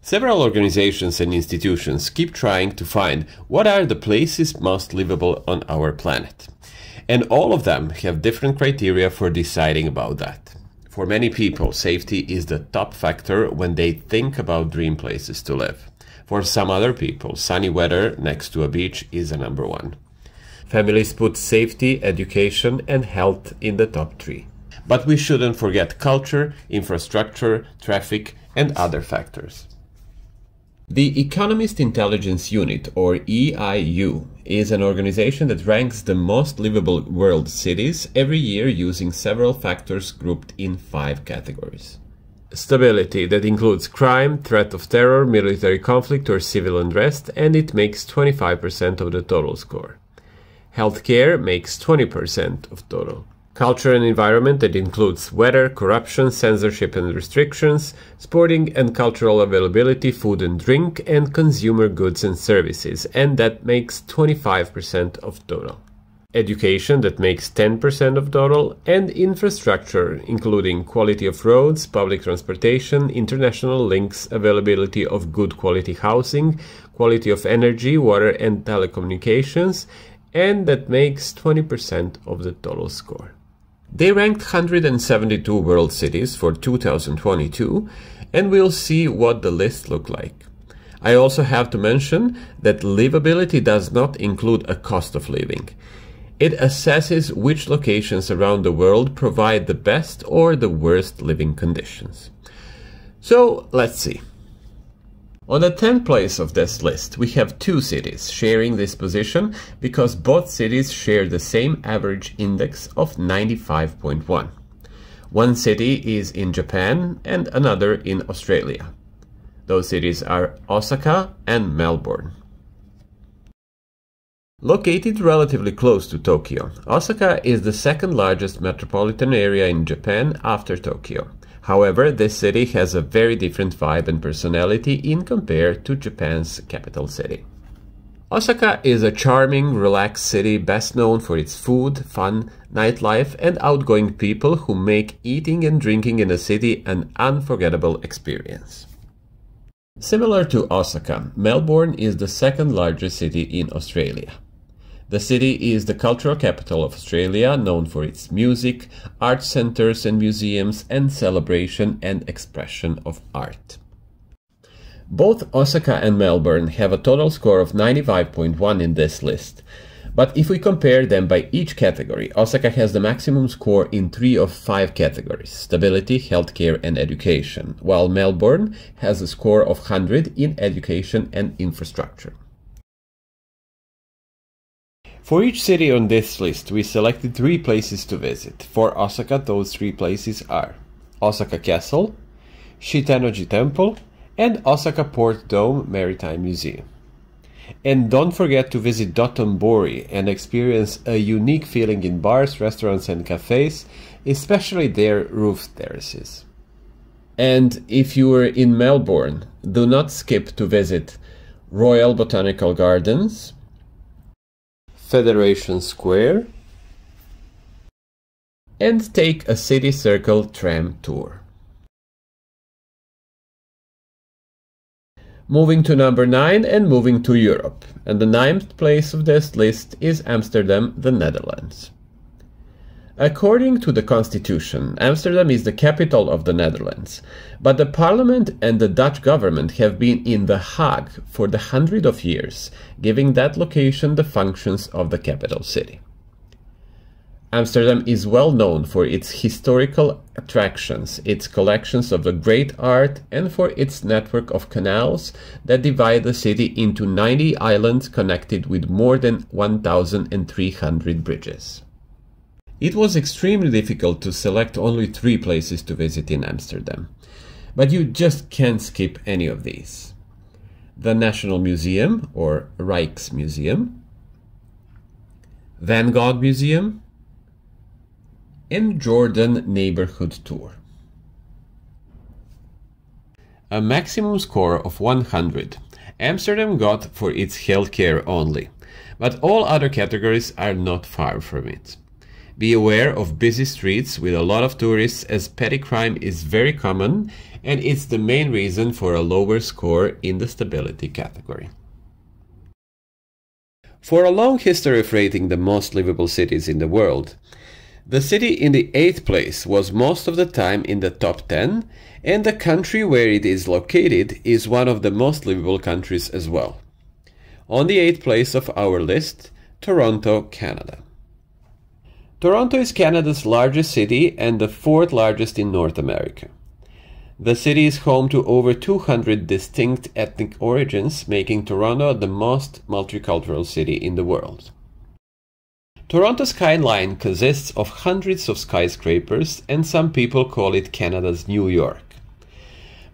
Several organizations and institutions keep trying to find what are the places most livable on our planet. And all of them have different criteria for deciding about that. For many people, safety is the top factor when they think about dream places to live. For some other people, sunny weather next to a beach is a number one. Families put safety, education, and health in the top three. But we shouldn't forget culture, infrastructure, traffic, and other factors. The Economist Intelligence Unit, or EIU, is an organization that ranks the most livable world cities every year using several factors grouped in 5 categories. Stability, that includes crime, threat of terror, military conflict, or civil unrest, and it makes 25% of the total score. Healthcare makes 20% of total. Culture and environment, that includes weather, corruption, censorship and restrictions, sporting and cultural availability, food and drink, and consumer goods and services, and that makes 25% of total. Education, that makes 10% of total, and infrastructure, including quality of roads, public transportation, international links, availability of good quality housing, quality of energy, water and telecommunications, and that makes 20% of the total score. They ranked 172 world cities for 2022, and we'll see what the list looked like. I also have to mention that livability does not include a cost of living. It assesses which locations around the world provide the best or the worst living conditions. So let's see. On the 10th place of this list, we have 2 cities sharing this position because both cities share the same average index of 95.1. One city is in Japan and another in Australia. Those cities are Osaka and Melbourne. Located relatively close to Tokyo, Osaka is the second largest metropolitan area in Japan after Tokyo. However, this city has a very different vibe and personality in compared to Japan's capital city. Osaka is a charming, relaxed city best known for its food, fun, nightlife, and outgoing people who make eating and drinking in the city an unforgettable experience. Similar to Osaka, Melbourne is the second largest city in Australia. The city is the cultural capital of Australia, known for its music, art centers and museums, and celebration and expression of art. Both Osaka and Melbourne have a total score of 95.1 in this list. But if we compare them by each category, Osaka has the maximum score in 3 of 5 categories: stability, healthcare, and education, while Melbourne has a score of 100 in education and infrastructure. For each city on this list, we selected 3 places to visit. For Osaka, those 3 places are Osaka Castle, Shitanoji Temple, and Osaka Port Dome Maritime Museum. And don't forget to visit Dotonbori and experience a unique feeling in bars, restaurants, and cafes, especially their roof terraces. And if you are in Melbourne, do not skip to visit Royal Botanical Gardens, Federation Square, and take a City Circle tram tour. Moving to number 9 and moving to Europe. And the 9th place of this list is Amsterdam, the Netherlands. According to the constitution, Amsterdam is the capital of the Netherlands, but the parliament and the Dutch government have been in The Hague for the 100 of years, giving that location the functions of the capital city. Amsterdam is well known for its historical attractions, its collections of the great art, and for its network of canals that divide the city into 90 islands connected with more than 1,300 bridges. It was extremely difficult to select only 3 places to visit in Amsterdam, but you just can't skip any of these. The National Museum, or Rijksmuseum, Van Gogh Museum, and Jordan Neighborhood Tour. A maximum score of 100 Amsterdam got for its healthcare only, but all other categories are not far from it. Be aware of busy streets with a lot of tourists, as petty crime is very common and it's the main reason for a lower score in the stability category. For a long history of rating the most livable cities in the world, the city in the 8th place was most of the time in the top 10, and the country where it is located is one of the most livable countries as well. On the 8th place of our list, Toronto, Canada. Toronto is Canada's largest city and the 4th largest in North America. The city is home to over 200 distinct ethnic origins, making Toronto the most multicultural city in the world. Toronto's skyline consists of hundreds of skyscrapers, and some people call it Canada's New York.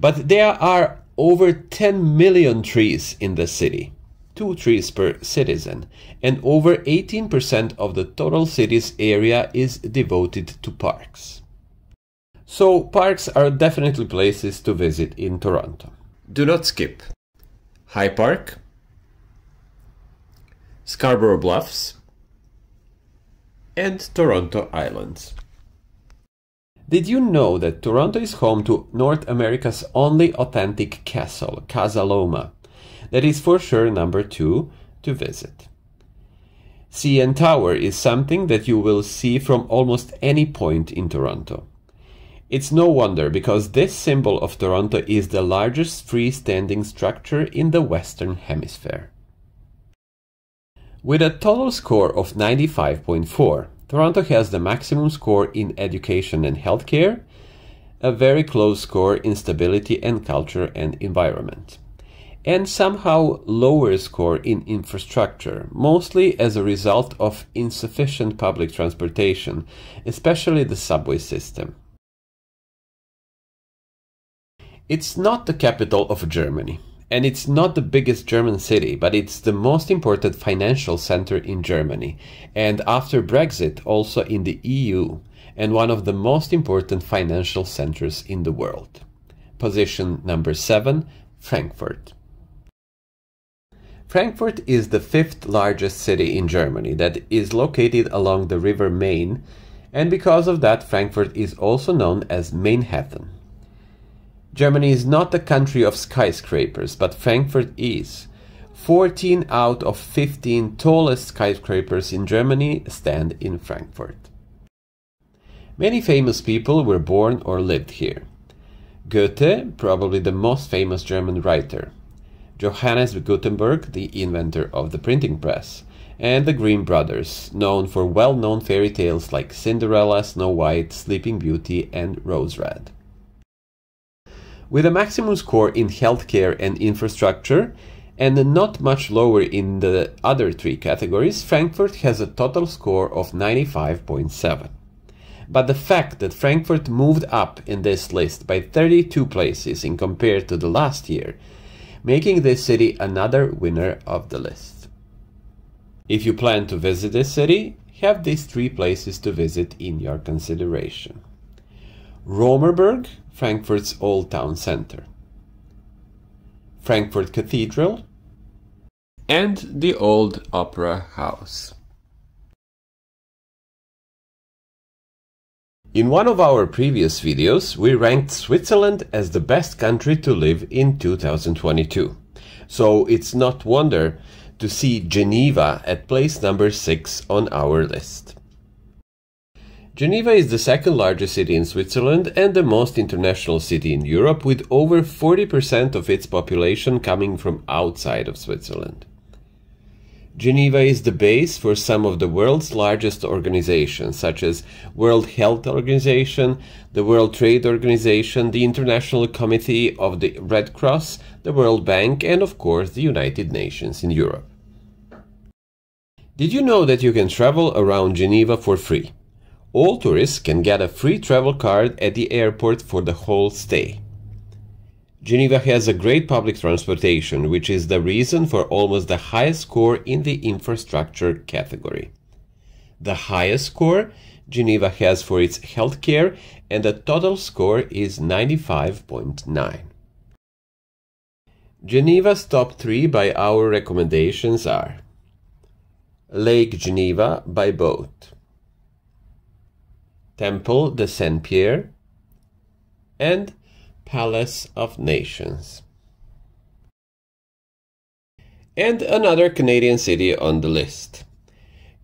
But there are over 10 million trees in the city, 2 trees per citizen, and over 18% of the total city's area is devoted to parks. So parks are definitely places to visit in Toronto. Do not skip High Park, Scarborough Bluffs, and Toronto Islands. Did you know that Toronto is home to North America's only authentic castle, Casa Loma, that is for sure number 2 to visit? CN Tower is something that you will see from almost any point in Toronto. It's no wonder, because this symbol of Toronto is the largest freestanding structure in the Western Hemisphere. With a total score of 95.4, Toronto has the maximum score in education and healthcare, a very close score in stability and culture and environment, and somehow lower score in infrastructure, mostly as a result of insufficient public transportation, especially the subway system. It's not the capital of Germany, and it's not the biggest German city, but it's the most important financial center in Germany, and after Brexit also in the EU, and one of the most important financial centers in the world. Position number 7, Frankfurt. Frankfurt is the 5th largest city in Germany that is located along the river Main, and because of that Frankfurt is also known as Manhattan. Germany is not a country of skyscrapers, but Frankfurt is. 14 out of 15 tallest skyscrapers in Germany stand in Frankfurt. Many famous people were born or lived here. Goethe, probably the most famous German writer. Johannes Gutenberg, the inventor of the printing press. And the Grimm brothers, known for well-known fairy tales like Cinderella, Snow White, Sleeping Beauty, and Rose Red. With a maximum score in healthcare and infrastructure, and not much lower in the other 3 categories, Frankfurt has a total score of 95.7. But the fact that Frankfurt moved up in this list by 32 places in compared to the last year, making this city another winner of the list. If you plan to visit this city, have these 3 places to visit in your consideration. Romerberg, Frankfurt's Old Town Center, Frankfurt Cathedral, and the Old Opera House. In one of our previous videos, we ranked Switzerland as the best country to live in 2022. So it's not wonder to see Geneva at place number 6 on our list. Geneva is the 2nd largest city in Switzerland and the most international city in Europe, with over 40% of its population coming from outside of Switzerland. Geneva is the base for some of the world's largest organizations, such as World Health Organization, the World Trade Organization, the International Committee of the Red Cross, the World Bank, and of course the United Nations in Europe. Did you know that you can travel around Geneva for free? All tourists can get a free travel card at the airport for the whole stay. Geneva has a great public transportation, which is the reason for almost the highest score in the infrastructure category. The highest score Geneva has for its healthcare, and the total score is 95.9. Geneva's top 3 by our recommendations are Lake Geneva by boat, Temple de Saint-Pierre, and Palace of Nations. And another Canadian city on the list.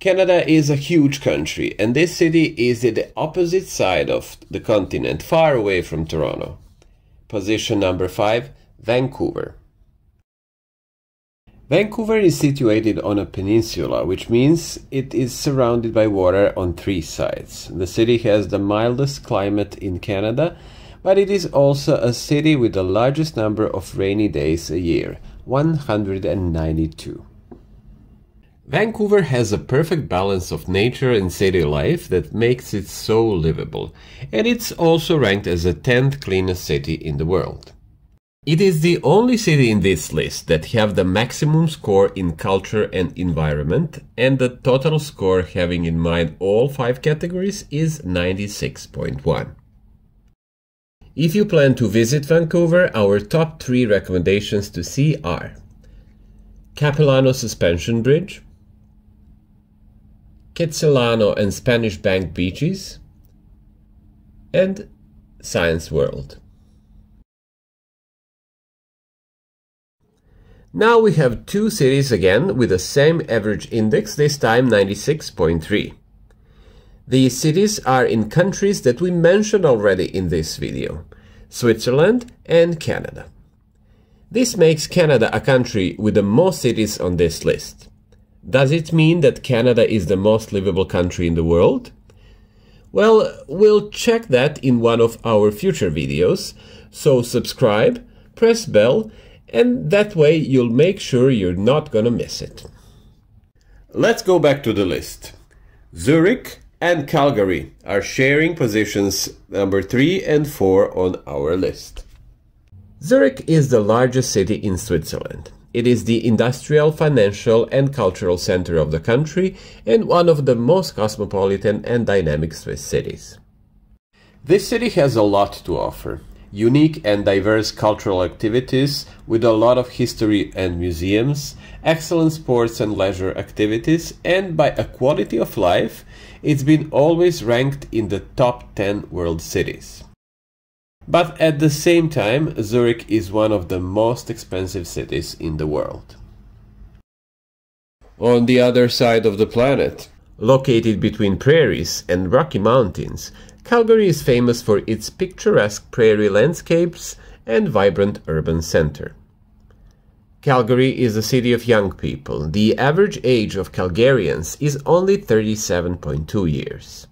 Canada is a huge country, and this city is at the opposite side of the continent, far away from Toronto. Position number 5, Vancouver. Vancouver is situated on a peninsula, which means it is surrounded by water on 3 sides. The city has the mildest climate in Canada, but it is also a city with the largest number of rainy days a year, 192. Vancouver has a perfect balance of nature and city life that makes it so livable, and it's also ranked as the 10th cleanest city in the world. It is the only city in this list that have the maximum score in culture and environment, and the total score, having in mind all 5 categories, is 96.1. If you plan to visit Vancouver, our top 3 recommendations to see are Capilano Suspension Bridge, Quetzalano and Spanish Bank beaches, and Science World. Now we have 2 cities again with the same average index, this time 96.3. These cities are in countries that we mentioned already in this video, Switzerland and Canada. This makes Canada a country with the most cities on this list. Does it mean that Canada is the most livable country in the world? Well, we'll check that in one of our future videos, so subscribe, press bell, and that way you'll make sure you're not gonna miss it. Let's go back to the list. Zurich and Calgary are sharing positions number 3 and 4 on our list. Zurich is the largest city in Switzerland. It is the industrial, financial, and cultural center of the country and one of the most cosmopolitan and dynamic Swiss cities. This city has a lot to offer. Unique and diverse cultural activities with a lot of history and museums, excellent sports and leisure activities, and by a quality of life, it's been always ranked in the top 10 world cities. But at the same time, Zurich is one of the most expensive cities in the world. On the other side of the planet, located between prairies and Rocky Mountains, Calgary is famous for its picturesque prairie landscapes and vibrant urban center. Calgary is a city of young people. The average age of Calgarians is only 37.2 years.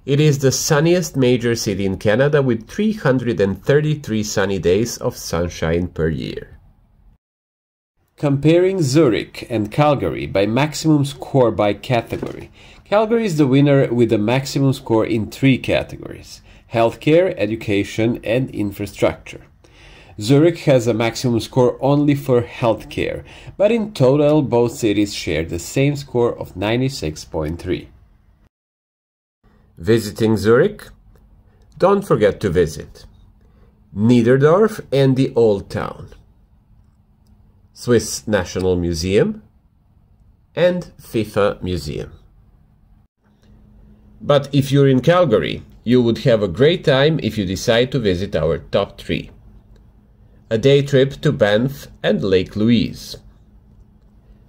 It is the sunniest major city in Canada with 333 sunny days of sunshine per year. Comparing Zurich and Calgary by maximum score by category, Calgary is the winner with the maximum score in 3 categories: healthcare, education, and infrastructure. Zurich has a maximum score only for healthcare, but in total both cities share the same score of 96.3. Visiting Zurich? Don't forget to visit Niederdorf and the Old Town, Swiss National Museum, and FIFA Museum. But if you're in Calgary, you would have a great time if you decide to visit our top 3. A day trip to Banff and Lake Louise,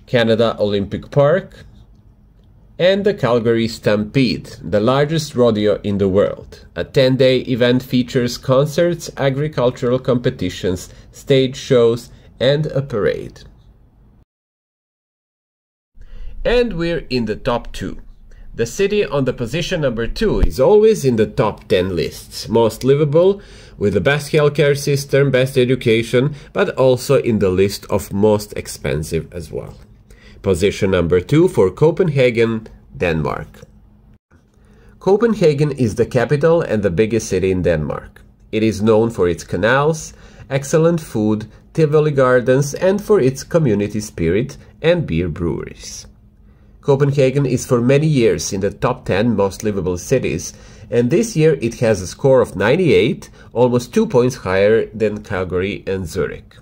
Canada Olympic Park, and the Calgary Stampede, the largest rodeo in the world. A 10-day event features concerts, agricultural competitions, stage shows, and a parade. And we're in the top 2. The city on the position number 2 is always in the top 10 lists. Most livable, with the best healthcare system, best education, but also in the list of most expensive as well. Position number 2 for Copenhagen, Denmark. Copenhagen is the capital and the biggest city in Denmark. It is known for its canals, excellent food, Tivoli gardens, and for its community spirit and beer breweries. Copenhagen is for many years in the top 10 most livable cities, and this year it has a score of 98, almost 2 points higher than Calgary and Zurich.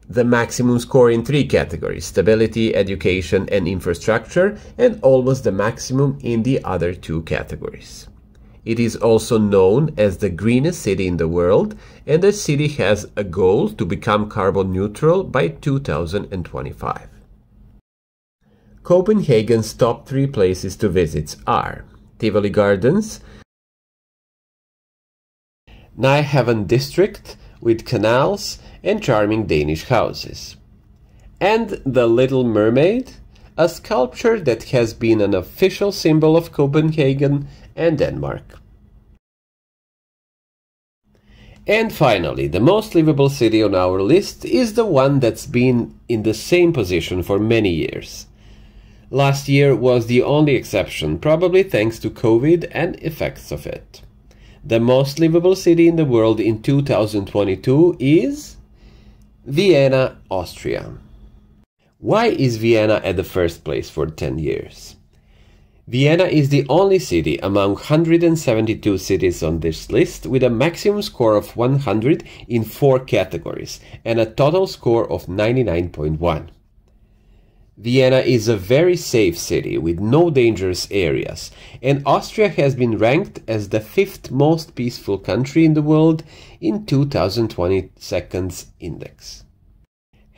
the maximum score in 3 categories: stability, education, and infrastructure, and almost the maximum in the other 2 categories. It is also known as the greenest city in the world, and the city has a goal to become carbon neutral by 2025. Copenhagen's top 3 places to visit are Tivoli Gardens, Nyhavn district with canals and charming Danish houses, and The Little Mermaid, a sculpture that has been an official symbol of Copenhagen and Denmark. And finally, the most livable city on our list is the one that's been in the same position for many years. Last year was the only exception, probably thanks to COVID and effects of it. The most livable city in the world in 2022 is Vienna, Austria. Why is Vienna at the first place for 10 years? Vienna is the only city among 172 cities on this list with a maximum score of 100 in 4 categories and a total score of 99.1. Vienna is a very safe city with no dangerous areas, and Austria has been ranked as the 5th most peaceful country in the world in 2022's index.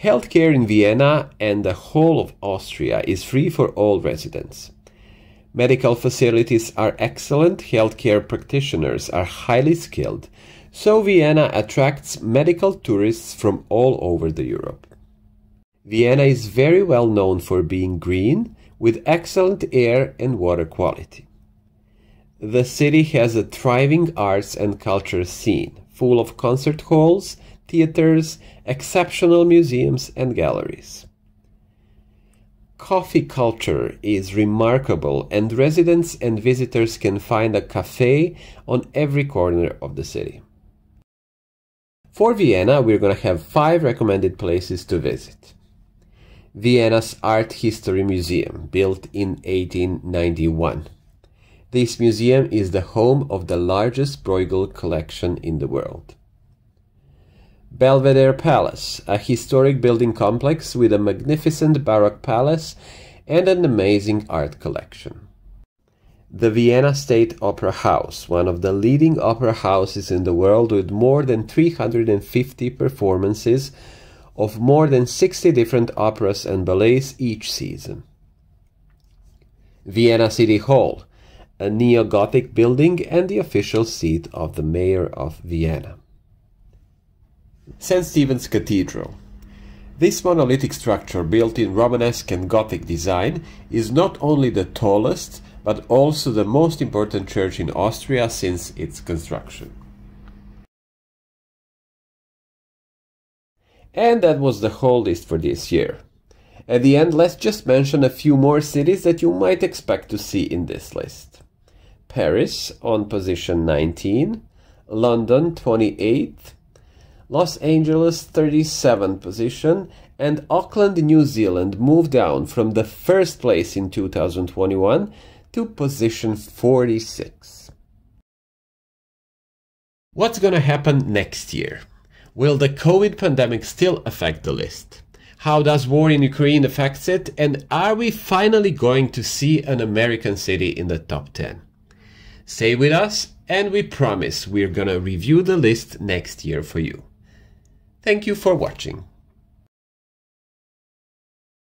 Healthcare in Vienna and the whole of Austria is free for all residents. Medical facilities are excellent, healthcare practitioners are highly skilled, so Vienna attracts medical tourists from all over Europe. Vienna is very well known for being green, with excellent air and water quality. The city has a thriving arts and culture scene, full of concert halls, theaters, exceptional museums and galleries. Coffee culture is remarkable, and residents and visitors can find a cafe on every corner of the city. For Vienna, we're going to have 5 recommended places to visit. Vienna's Art History Museum, built in 1891. This museum is the home of the largest Bruegel collection in the world. Belvedere Palace, a historic building complex with a magnificent Baroque palace and an amazing art collection. The Vienna State Opera House, one of the leading opera houses in the world with more than 350 performances of more than 60 different operas and ballets each season. Vienna City Hall, a neo-Gothic building and the official seat of the mayor of Vienna. St. Stephen's Cathedral. This monolithic structure, built in Romanesque and Gothic design, is not only the tallest, but also the most important church in Austria since its construction. And that was the whole list for this year. At the end, let's just mention a few more cities that you might expect to see in this list. Paris on position 19, London 28th, Los Angeles 37th position, and Auckland, New Zealand moved down from the first place in 2021 to position 46. What's gonna happen next year? Will the COVID pandemic still affect the list? How does war in Ukraine affect it? And are we finally going to see an American city in the top 10? Stay with us, and we promise we're gonna review the list next year for you. Thank you for watching.